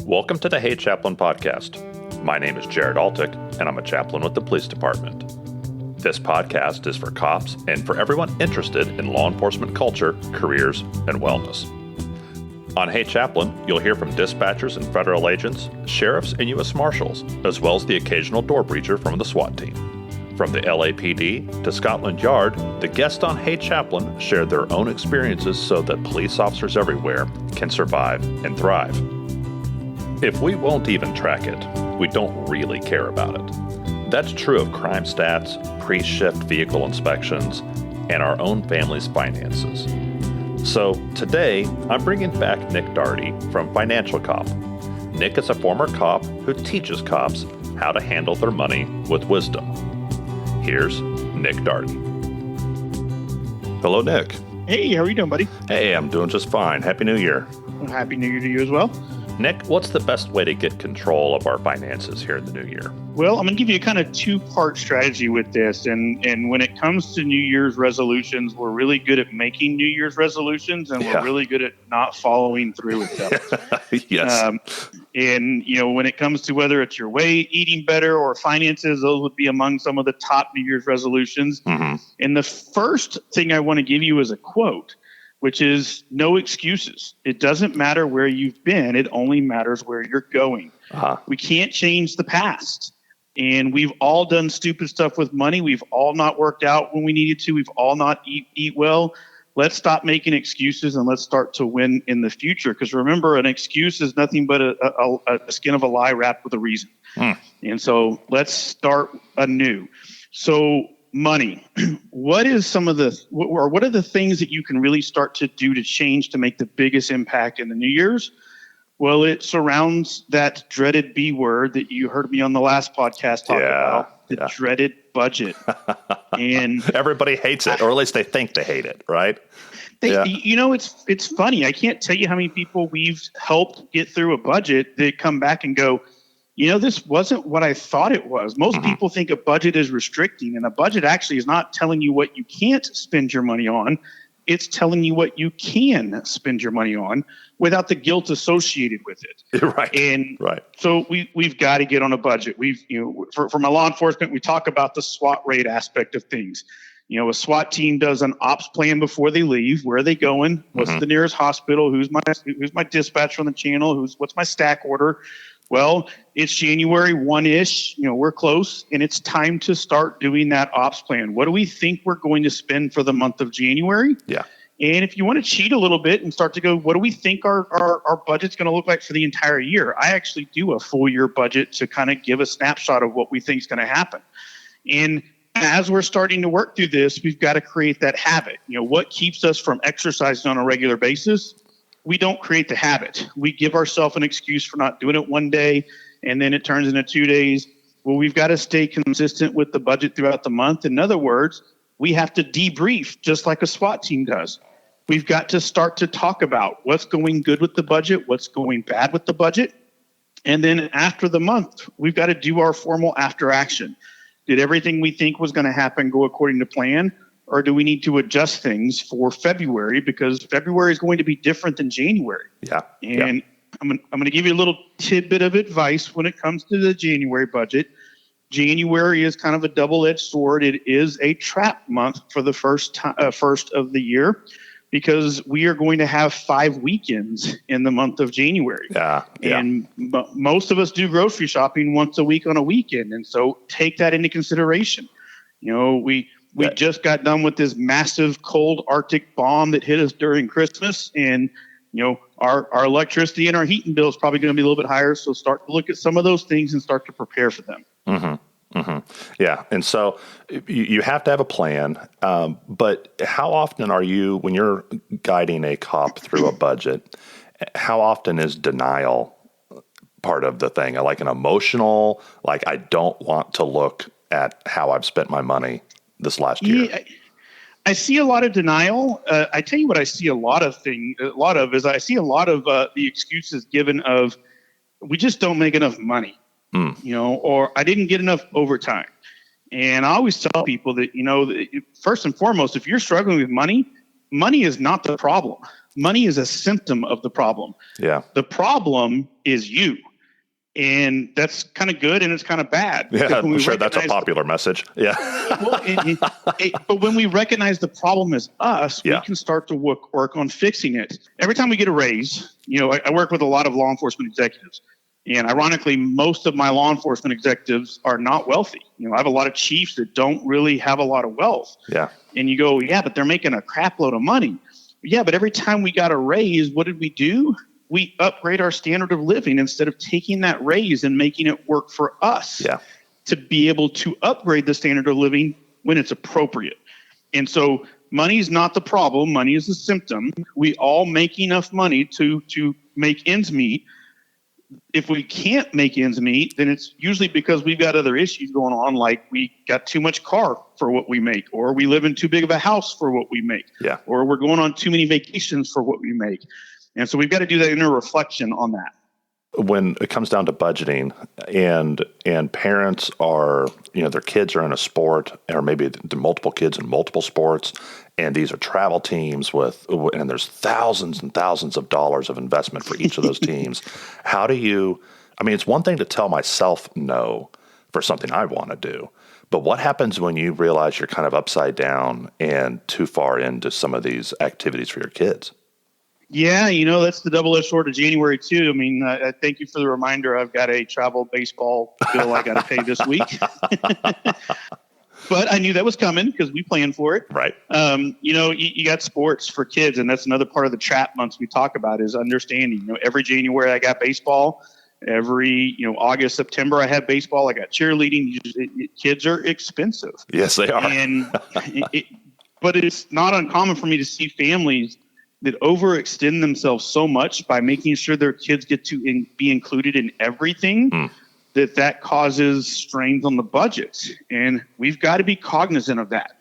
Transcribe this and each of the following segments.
Welcome to the Hey Chaplain podcast. My name is Jared Altick, and I'm a chaplain with the police department. This podcast is for cops and for everyone interested in law enforcement culture, careers, and wellness. On Hey Chaplain, you'll hear from dispatchers and federal agents, sheriffs, and U.S. Marshals, as well as the occasional door breacher from the SWAT team. From the LAPD to Scotland Yard, the guests on Hey Chaplain shared their own experiences so that police officers everywhere can survive and thrive. If we won't even track it, we don't really care about it. That's true of crime stats, pre-shift vehicle inspections, and our own family's finances. So today, I'm bringing back Nick Daugherty from Financial Cop. Nick is a former cop who teaches cops how to handle their money with wisdom. Here's Nick Daugherty. Hello, Nick. Hey, how are you doing, buddy? Hey, I'm doing just fine. Happy New Year. Well, Happy New Year to you as well. Nick, what's the best way to get control of our finances here in the new year? Well, I'm going to give you a kind of two-part strategy with this. And when it comes to New Year's resolutions, we're really good at making New Year's resolutions, and we're really good at not following through with them. Yes. And, when it comes to whether it's your weight, eating better, or finances, those would be among some of the top New Year's resolutions. Mm-hmm. And the first thing I want to give you is a quote, which is no excuses. It doesn't matter where you've been. It only matters where you're going. Uh-huh. We can't change the past. And we've all done stupid stuff with money. We've all not worked out when we needed to. We've all not eat well. Let's stop making excuses and let's start to win in the future. Because remember, an excuse is nothing but a skin of a lie wrapped with a reason. And so let's start anew. So money. What are the things that you can really start to do to change to make the biggest impact in the New Year's? Well, it surrounds that dreaded B word that you heard me on the last podcast talk about, the dreaded budget. And everybody hates it, or at least they think they hate it, right? It's funny. I can't tell you how many people we've helped get through a budget that come back and go, this wasn't what I thought it was. Most people think a budget is restricting, and a budget actually is not telling you what you can't spend your money on. It's telling you what you can spend your money on without the guilt associated with it. Right. And so we've got to get on a budget. For my law enforcement, we talk about the SWAT rate aspect of things. A SWAT team does an ops plan before they leave. Where are they going? What's the nearest hospital? Who's my dispatcher on the channel? What's my stack order? Well, it's January 1-ish, we're close, and it's time to start doing that ops plan. What do we think we're going to spend for the month of January? Yeah. And if you want to cheat a little bit and start to go, what do we think our budget's going to look like for the entire year? I actually do a full year budget to kind of give a snapshot of what we think is going to happen. And as we're starting to work through this, we've got to create that habit. What keeps us from exercising on a regular basis? We don't create the habit. We give ourselves an excuse for not doing it one day, and then it turns into 2 days. Well, we've got to stay consistent with the budget throughout the month. In other words, we have to debrief just like a SWAT team does. We've got to start to talk about what's going good with the budget, what's going bad with the budget. And then after the month, we've got to do our formal after action. Did everything we think was going to happen go according to plan? Or do we need to adjust things for February, because February is going to be different than January? Yeah. And I'm going to give you a little tidbit of advice when it comes to the January budget. January is kind of a double-edged sword. It is a trap month for the first of the year, because we are going to have 5 weekends in the month of January. And most of us do grocery shopping once a week on a weekend. And so take that into consideration. We just got done with this massive cold Arctic bomb that hit us during Christmas, and our electricity and our heating bill is probably going to be a little bit higher. So start to look at some of those things and start to prepare for them. Yeah, and so you have to have a plan. But how often are you, when you're guiding a cop through a budget, how often is denial part of the thing? Like an emotional, like I don't want to look at how I've spent my money this last year? Yeah, I see a lot of denial. I tell you what, I see a lot of the excuses given of, we just don't make enough money, or I didn't get enough overtime. And I always tell people that, first and foremost, if you're struggling with money, money is not the problem. Money is a symptom of the problem. Yeah. The problem is you. And that's kind of good and it's kind of bad. Yeah, I'm sure that's a popular message. Yeah. But when we recognize the problem as us, we can start to work on fixing it. Every time we get a raise, I work with a lot of law enforcement executives. And ironically, most of my law enforcement executives are not wealthy. I have a lot of chiefs that don't really have a lot of wealth. Yeah. And you go, yeah, but they're making a crap load of money. Yeah, but every time we got a raise, what did we do? We upgrade our standard of living instead of taking that raise and making it work for us to be able to upgrade the standard of living when it's appropriate. And so money is not the problem. Money is the symptom. We all make enough money to make ends meet. If we can't make ends meet, then it's usually because we've got other issues going on, like we got too much car for what we make, or we live in too big of a house for what we make, or we're going on too many vacations for what we make. And so we've got to do that inner reflection on that. When it comes down to budgeting and parents are, their kids are in a sport, or maybe multiple kids in multiple sports, and these are travel teams and there's thousands and thousands of dollars of investment for each of those teams. How do you, it's one thing to tell myself no for something I want to do, but what happens when you realize you're kind of upside down and too far into some of these activities for your kids? Yeah, that's the double-edged sword of January, too. Thank you for the reminder. I've got a travel baseball bill I got to pay this week. But I knew that was coming because we planned for it. Right. You got sports for kids, and that's another part of the trap months we talk about is understanding. Every January I got baseball. Every, August, September I have baseball. I got cheerleading. Kids are expensive. Yes, they are. But it's not uncommon for me to see families that overextend themselves so much by making sure their kids get to be included in everything that causes strains on the budgets. And we've got to be cognizant of that.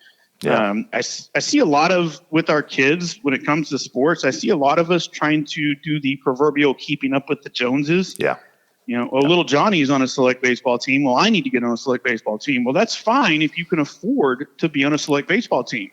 Yeah. I see a lot of, with our kids, when it comes to sports, I see a lot of us trying to do the proverbial keeping up with the Joneses. Yeah. Little Johnny's on a select baseball team. Well, I need to get on a select baseball team. Well, that's fine if you can afford to be on a select baseball team.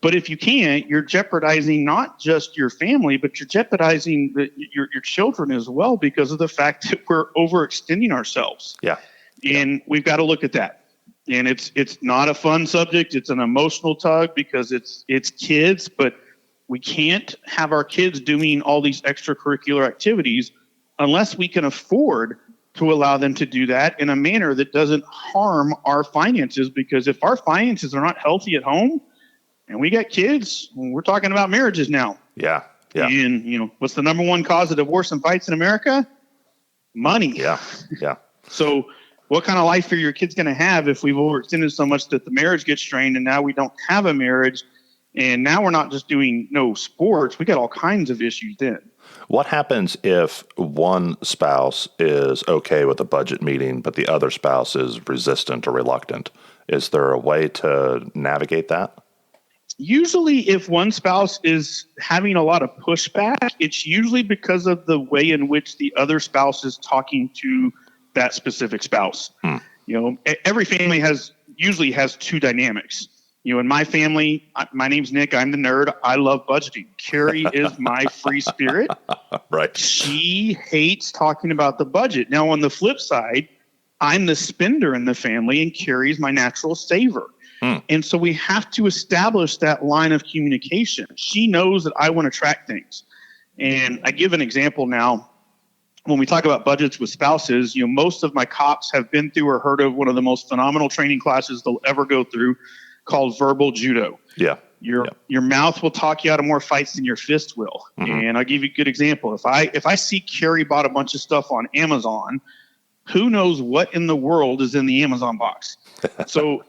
But if you can't, you're jeopardizing not just your family, but you're jeopardizing your children as well because of the fact that we're overextending ourselves. Yeah. And we've got to look at that. And it's not a fun subject. It's an emotional tug because it's kids, but we can't have our kids doing all these extracurricular activities unless we can afford to allow them to do that in a manner that doesn't harm our finances. Because if our finances are not healthy at home, and we got kids, we're talking about marriages now. Yeah. Yeah. And, what's the number one cause of divorce and fights in America? Money. Yeah. Yeah. So what kind of life are your kids going to have if we've overextended so much that the marriage gets strained and now we don't have a marriage? And now we're not just doing no sports. We got all kinds of issues then. What happens if one spouse is okay with a budget meeting, but the other spouse is resistant or reluctant? Is there a way to navigate that? Usually if one spouse is having a lot of pushback, it's usually because of the way in which the other spouse is talking to that specific spouse. Every family usually has two dynamics. In my family, my name's Nick. I'm the nerd. I love budgeting. Carrie is my free spirit. Right. She hates talking about the budget. Now, on the flip side, I'm the spender in the family, and Carrie's my natural saver. And so we have to establish that line of communication. She knows that I want to track things. And I give an example now. When we talk about budgets with spouses, most of my cops have been through or heard of one of the most phenomenal training classes they'll ever go through called verbal judo. Yeah. Your mouth will talk you out of more fights than your fist will. Mm-hmm. And I'll give you a good example. If I see Carrie bought a bunch of stuff on Amazon, who knows what in the world is in the Amazon box? So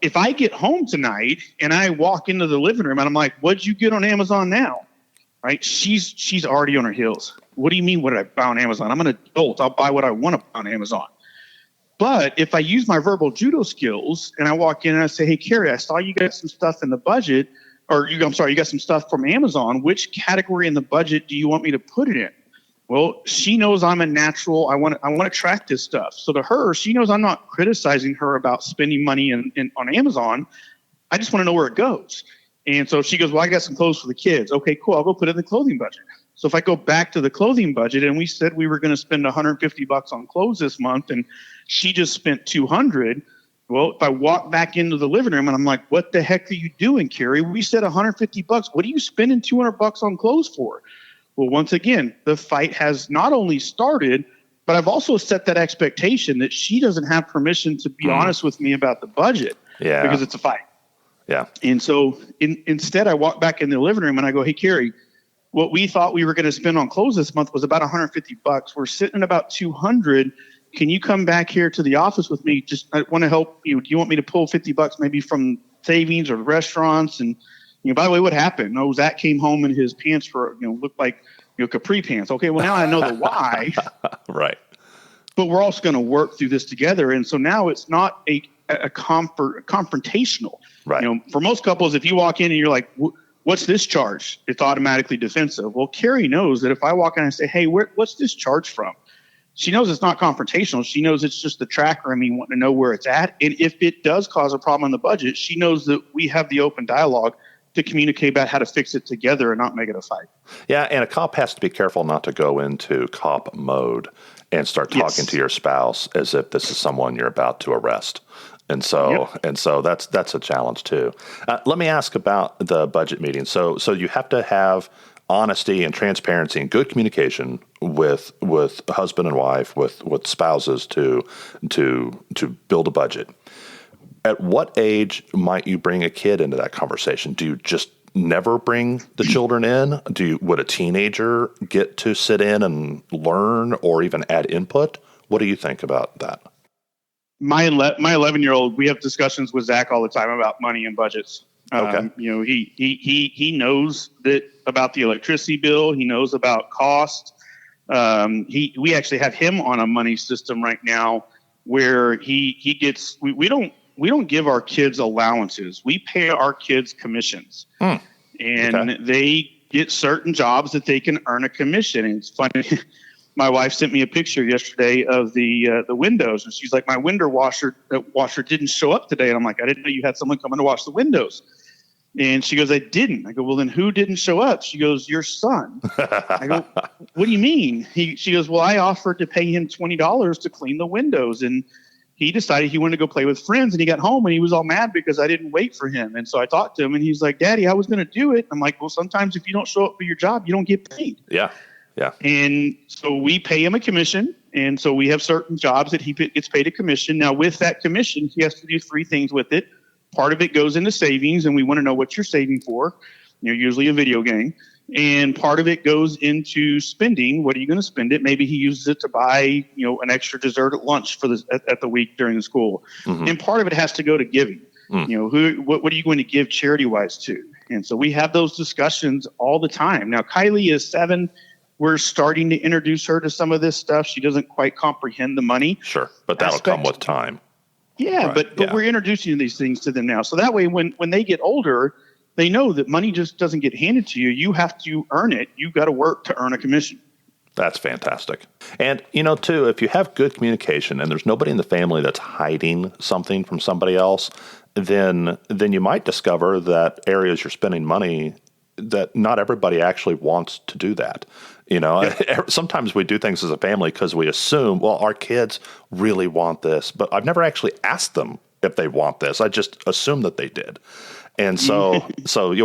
if I get home tonight and I walk into the living room and I'm like, what'd you get on Amazon now? Right? She's already on her heels. What do you mean, what did I buy on Amazon? I'm an adult. I'll buy what I want to buy on Amazon. But if I use my verbal judo skills and I walk in and I say, hey, Carrie, I saw you got some stuff in the budget, you got some stuff from Amazon. Which category in the budget do you want me to put it in? Well, she knows I'm a natural. I want to track this stuff. So to her, she knows I'm not criticizing her about spending money on Amazon. I just want to know where it goes. And so she goes, well, I got some clothes for the kids. Okay, cool. I'll go put it in the clothing budget. So if I go back to the clothing budget, and we said we were going to spend $150 on clothes this month, and she just spent $200. Well, if I walk back into the living room and I'm like, what the heck are you doing, Carrie? We said $150. What are you spending $200 on clothes for? Well, once again, the fight has not only started, but I've also set that expectation that she doesn't have permission to be honest with me about the budget because it's a fight. Yeah. And so instead, I walk back in the living room and I go, hey, Carrie, what we thought we were going to spend on clothes this month was about $150. We're sitting at about $200. Can you come back here to the office with me? Just, I want to help you. Do you want me to pull $50 maybe from savings or restaurants? And, by the way, what happened? No, Zach came home and his pants were, looked like, capri pants. Okay. Well, now I know the why. Right. But we're also going to work through this together. And so now it's not a confrontational. Right. For most couples, if you walk in and you're like, what's this charge? It's automatically defensive. Well, Carrie knows that if I walk in and say, hey, what's this charge from? She knows it's not confrontational. She knows it's just the tracker and me wanting to know where it's at. And if it does cause a problem in the budget, she knows that we have the open dialogue to communicate about how to fix it together and not make it a fight. Yeah, and a cop has to be careful not to go into cop mode and start talking to your spouse as if this is someone you're about to arrest. And so that's a challenge too. Let me ask about the budget meeting. So you have to have honesty and transparency and good communication with husband and wife, with spouses to build a budget. At what age might you bring a kid into that conversation? Do you just never bring the children in? Would a teenager get to sit in and learn or even add input? What do you think about that? My 11-year-old, we have discussions with Zach all the time about money and budgets. Okay. He knows that about the electricity bill. He knows about cost. We actually have him on a money system right now where he gets. We don't give our kids allowances. We pay our kids commissions, and they get certain jobs that they can earn a commission. And it's funny. My wife sent me a picture yesterday of the windows, and she's like, "My window washer didn't show up today." And I'm like, "I didn't know you had someone coming to wash the windows." And she goes, "I didn't." I go, "Well, then who didn't show up?" She goes, "Your son." I go, "What do you mean?" She goes, "Well, I offered to pay him $20 to clean the windows, and he decided he wanted to go play with friends, and he got home and he was all mad because I didn't wait for him." And so I talked to him, and he's like, "Daddy, I was going to do it." I'm like, "Well, sometimes if you don't show up for your job, you don't get paid." Yeah. Yeah. And so we pay him a commission. And so we have certain jobs that he gets paid a commission. Now, with that commission, he has to do three things with it. Part of it goes into savings, and we want to know what you're saving for, usually a video game. And part of it goes into spending. What are you going to spend it? Maybe he uses it to buy, an extra dessert at lunch for at the week during the school. Mm-hmm. And part of it has to go to giving. What are you going to give charity-wise to? And so we have those discussions all the time. Now, Kylie is 7. We're starting to introduce her to some of this stuff. She doesn't quite comprehend the money. Sure, but that'll come with time. Yeah, right. but we're introducing these things to them now. So that way, when they get older, they know that money just doesn't get handed to you. You have to earn it. You've got to work to earn a commission. That's fantastic. And, too, if you have good communication and there's nobody in the family that's hiding something from somebody else, then you might discover that areas you're spending money that not everybody actually wants to do that. Sometimes we do things as a family because we assume, well, our kids really want this, but I've never actually asked them if they want this. I just assume that they did. And so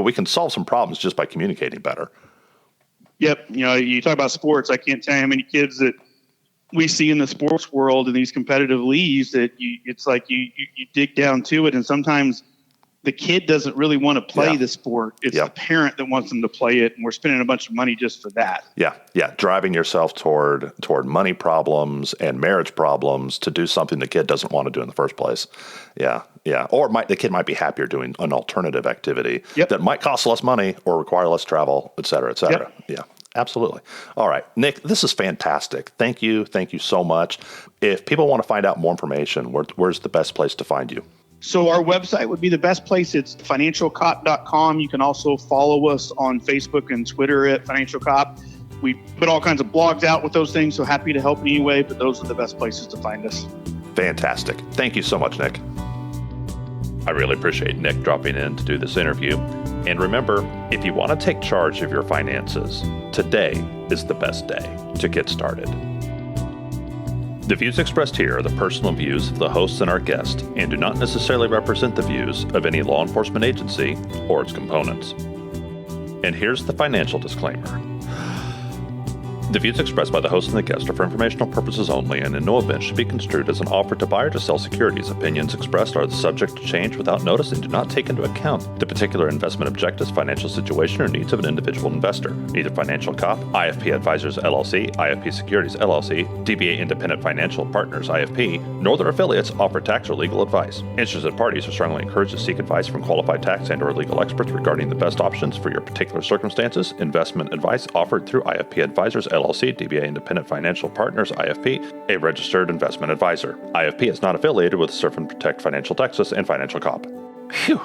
we can solve some problems just by communicating better. Yep. You talk about sports. I can't tell you how many kids that we see in the sports world in these competitive leagues that it's like you dig down to it, and sometimes the kid doesn't really want to play the sport. It's the parent that wants them to play it, and we're spending a bunch of money just for that. Yeah, driving yourself toward money problems and marriage problems to do something the kid doesn't want to do in the first place. Yeah. Or the kid might be happier doing an alternative activity that might cost less money or require less travel, et cetera, et cetera. Yep. Yeah. Absolutely. All right, Nick, this is fantastic. Thank you so much. If people want to find out more information, where's the best place to find you? So our website would be the best place. It's financialcop.com. You can also follow us on Facebook and Twitter at Financial Cop. We put all kinds of blogs out with those things, so happy to help in any way, but those are the best places to find us. Fantastic. Thank you so much, Nick. I really appreciate Nick dropping in to do this interview. And remember, if you want to take charge of your finances, today is the best day to get started. The views expressed here are the personal views of the hosts and our guest and do not necessarily represent the views of any law enforcement agency or its components. And here's the financial disclaimer. The views expressed by the host and the guest are for informational purposes only and in no event should be construed as an offer to buy or to sell securities. Opinions expressed are subject to change without notice and do not take into account the particular investment objectives, financial situation, or needs of an individual investor. Neither Financial Cop, IFP Advisors LLC, IFP Securities LLC, DBA Independent Financial Partners IFP, nor their affiliates offer tax or legal advice. Interested parties are strongly encouraged to seek advice from qualified tax and or legal experts regarding the best options for your particular circumstances. Investment advice offered through IFP Advisors LLC, DBA Independent Financial Partners IFP, a registered investment advisor. IFP is not affiliated with Serve and Protect Financial Texas and Financial Cop. Phew.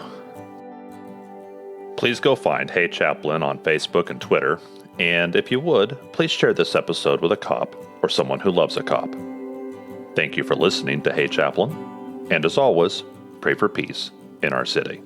Please go find Hey Chaplain on Facebook and Twitter, and if you would, please share this episode with a cop or someone who loves a cop. Thank you for listening to Hey Chaplain, and as always, pray for peace in our city.